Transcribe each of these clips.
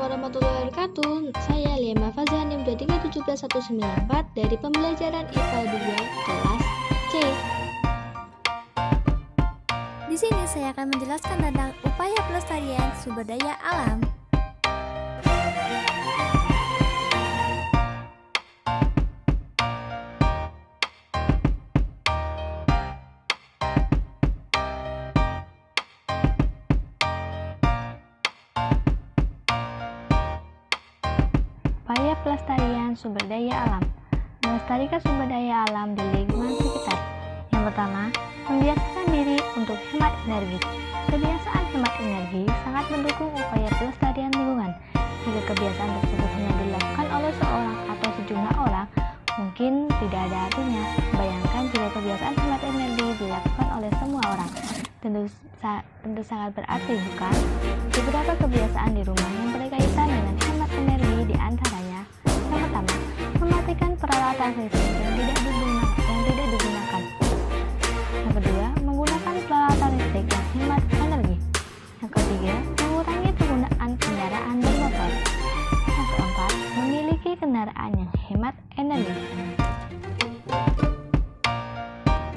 warahmatullahi wabarakatuh. Saya Liema Fazan NIM 2377194 dari pembelajaran IPA 2 kelas C. Di sini saya akan menjelaskan tentang upaya pelestarian sumber daya alam. Upaya pelestarian sumber daya alam. Melestarikan sumber daya alam di lingkungan sekitar. Yang pertama, membiasakan diri untuk hemat energi. Kebiasaan hemat energi sangat mendukung upaya pelestarian lingkungan. Jika kebiasaan tersebut hanya dilakukan oleh seorang atau sejumlah orang, mungkin tidak ada artinya. Bayangkan jika kebiasaan hemat energi dilakukan oleh semua orang. Tentu sangat berarti, bukan? Beberapa kebiasaan di rumah yang berkaitan dengan hemat energi diantaranya: yang pertama, mematikan peralatan listrik yang tidak digunakan. Yang kedua, menggunakan peralatan listrik yang hemat energi. Yang ketiga, mengurangi penggunaan kendaraan bermotor. Yang keempat, memiliki kendaraan yang hemat energi.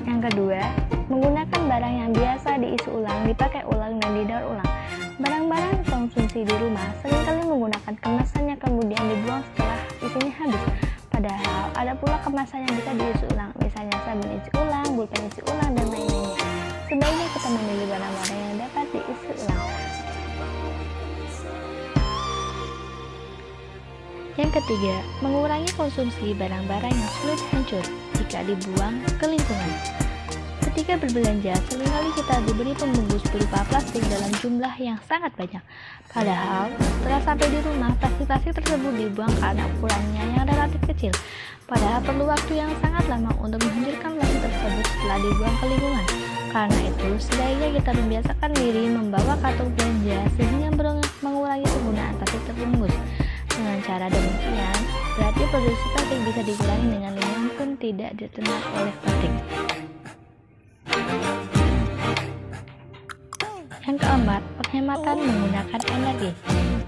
Yang kedua, menggunakan barang yang biasa diisi ulang, dipakai ulang, dan didaur ulang. Barang-barang konsumsi di rumah seringkali menggunakan kemasan yang kemudian dibuang setelah isinya habis. Padahal ada pula kemasan yang bisa diisi ulang, misalnya sabun isi ulang, pulpen isi ulang, dan lain-lainnya. Sebaiknya kita memilih barang-barang yang dapat diisi ulang. Yang ketiga, mengurangi konsumsi barang-barang yang sulit hancur jika dibuang ke lingkungan. Ketika berbelanja, seringkali kita diberi pembungkus berupa plastik dalam jumlah yang sangat banyak. Padahal, setelah sampai di rumah, plastik-plastik tersebut dibuang karena ukurannya yang relatif kecil. Padahal perlu waktu yang sangat lama untuk menghancurkan plastik tersebut setelah dibuang ke lingkungan. Karena itu, sebaiknya kita membiasakan diri membawa kantong belanja sehingga mengurangi penggunaan plastik terbungkus. Dengan cara demikian, berarti produksi plastik bisa dikurangi dengan lingkungan pun tidak diterima oleh plastik. Yang keempat, penghematan menggunakan energi.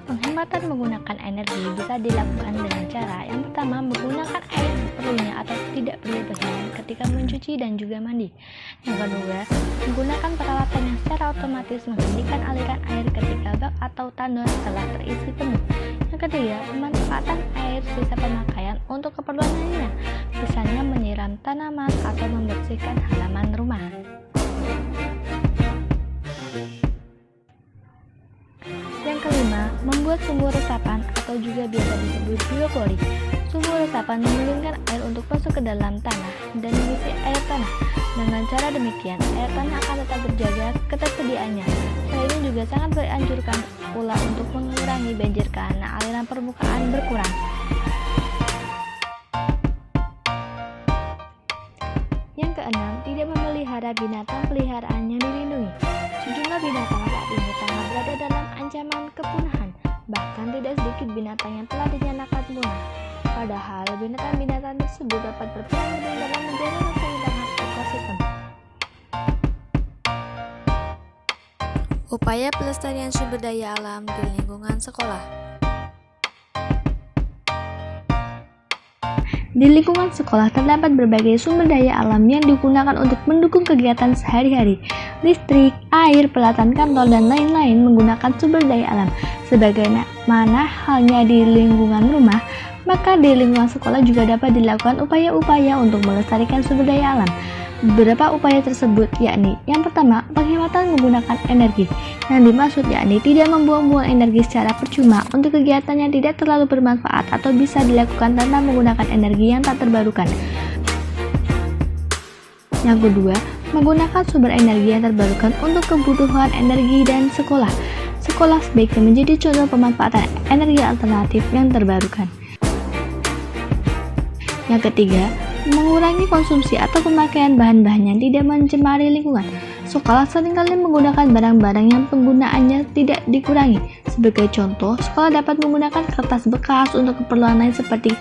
Penghematan menggunakan energi bisa dilakukan dengan cara yang pertama, menggunakan air seperlunya atau tidak perlu berhemat ketika mencuci dan juga mandi. Yang kedua, menggunakan peralatan yang secara otomatis menghentikan aliran air ketika bak atau tandon telah terisi penuh. Yang ketiga, pemanfaatan air sisa pemakaian untuk keperluan lainnya, misalnya menyiram tanaman atau membersihkan halaman rumah. Yang kelima, membuat sumur resapan atau juga biasa disebut biopori. Sumur resapan mengirimkan air untuk masuk ke dalam tanah dan mengisi air tanah. Dengan cara demikian, air tanah akan tetap terjaga ketersediaannya. Selain itu juga sangat dianjurkan pula untuk mengurangi banjir karena aliran permukaan berkurang. Yang keenam, tidak memelihara binatang peliharaan yang dilindungi. Sejumlah binatang saat ini tengah berada dalam ancaman kepunahan. Bahkan tidak sedikit binatang yang telah dinyatakan punah. Padahal binatang-binatang tersebut dapat berperan penting dalam menjaga keseimbangan ekosistem. Upaya pelestarian sumber daya alam di lingkungan sekolah. Di lingkungan sekolah terdapat berbagai sumber daya alam yang digunakan untuk mendukung kegiatan sehari-hari. Listrik, air, peralatan kantor, dan lain-lain menggunakan sumber daya alam. Sebagaimana halnya di lingkungan rumah, maka di lingkungan sekolah juga dapat dilakukan upaya-upaya untuk melestarikan sumber daya alam. Beberapa upaya tersebut yakni: yang pertama, penghematan menggunakan energi. Yang dimaksud yakni tidak membuang-buang energi secara percuma untuk kegiatan yang tidak terlalu bermanfaat atau bisa dilakukan tanpa menggunakan energi yang tak terbarukan. Yang kedua, menggunakan sumber energi yang terbarukan untuk kebutuhan energi dan sekolah. Sekolah sebaiknya menjadi contoh pemanfaatan energi alternatif yang terbarukan. Yang ketiga, mengurangi konsumsi atau pemakaian bahan-bahan yang tidak mencemari lingkungan. Sekolah seringkali menggunakan barang-barang yang penggunaannya tidak dikurangi. Sebagai contoh, sekolah dapat menggunakan kertas bekas untuk keperluan lain seperti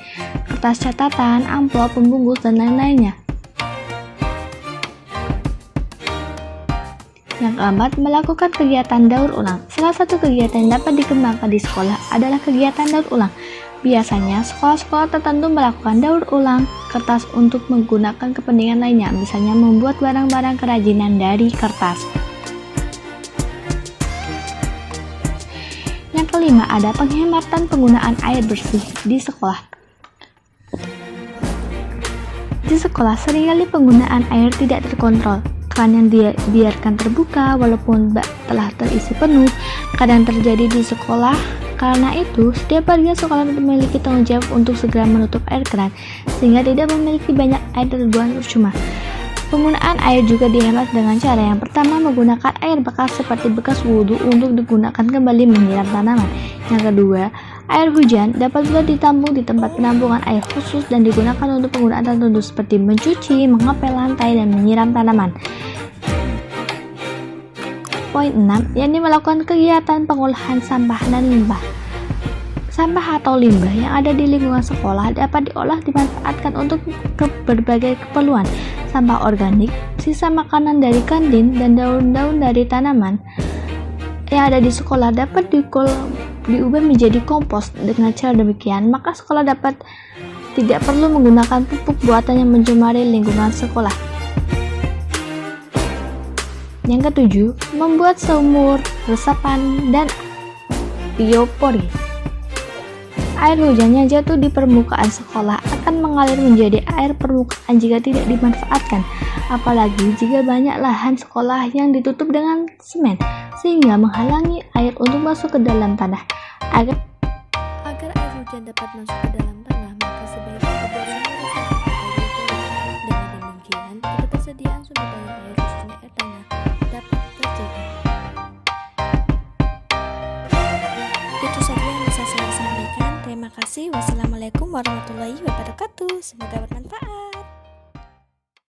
kertas catatan, amplop, pembungkus, dan lain-lainnya. Yang keempat, melakukan kegiatan daur ulang. Salah satu kegiatan yang dapat dikembangkan di sekolah adalah kegiatan daur ulang. Biasanya, sekolah-sekolah tertentu melakukan daur ulang kertas untuk menggunakan kepentingan lainnya, misalnya membuat barang-barang kerajinan dari kertas. Yang kelima, ada penghematan penggunaan air bersih di sekolah. Di sekolah, seringkali penggunaan air tidak terkontrol. Keran yang dibiarkan terbuka walaupun bak telah terisi penuh, kadang terjadi di sekolah. Karena itu, setiap warga sekolah memiliki tanggung jawab untuk segera menutup air keran, sehingga tidak memiliki banyak air terbuang percuma. Penggunaan air juga dihemat dengan cara yang pertama, menggunakan air bekas seperti bekas wudhu untuk digunakan kembali menyiram tanaman. Yang kedua, air hujan dapat pula ditampung di tempat penampungan air khusus dan digunakan untuk penggunaan tertentu seperti mencuci, mengepel lantai, dan menyiram tanaman. Poin 6, yakni melakukan kegiatan pengolahan sampah dan limbah. Sampah atau limbah yang ada di lingkungan sekolah dapat diolah dimanfaatkan untuk berbagai keperluan. Sampah organik, sisa makanan dari kantin, dan daun-daun dari tanaman yang ada di sekolah dapat diubah menjadi kompos. Dengan cara demikian, maka sekolah dapat tidak perlu menggunakan pupuk buatan yang mencemari lingkungan sekolah. Yang ketujuh, membuat sumur, resapan, dan biopori. Air hujan yang jatuh di permukaan sekolah akan mengalir menjadi air permukaan jika tidak dimanfaatkan, apalagi jika banyak lahan sekolah yang ditutup dengan semen, sehingga menghalangi air untuk masuk ke dalam tanah. Agar Air hujan dapat masuk ke dalam tanah, maka sebaiknya dibuat sumur resapan atau biopori. Dengan demikian, ketersediaan sumber daya air khususnya air tanah dapat terjaga. Itu saja yang bisa saya sampaikan. Terima kasih. Wassalamualaikum warahmatullahi wabarakatuh. Semoga bermanfaat.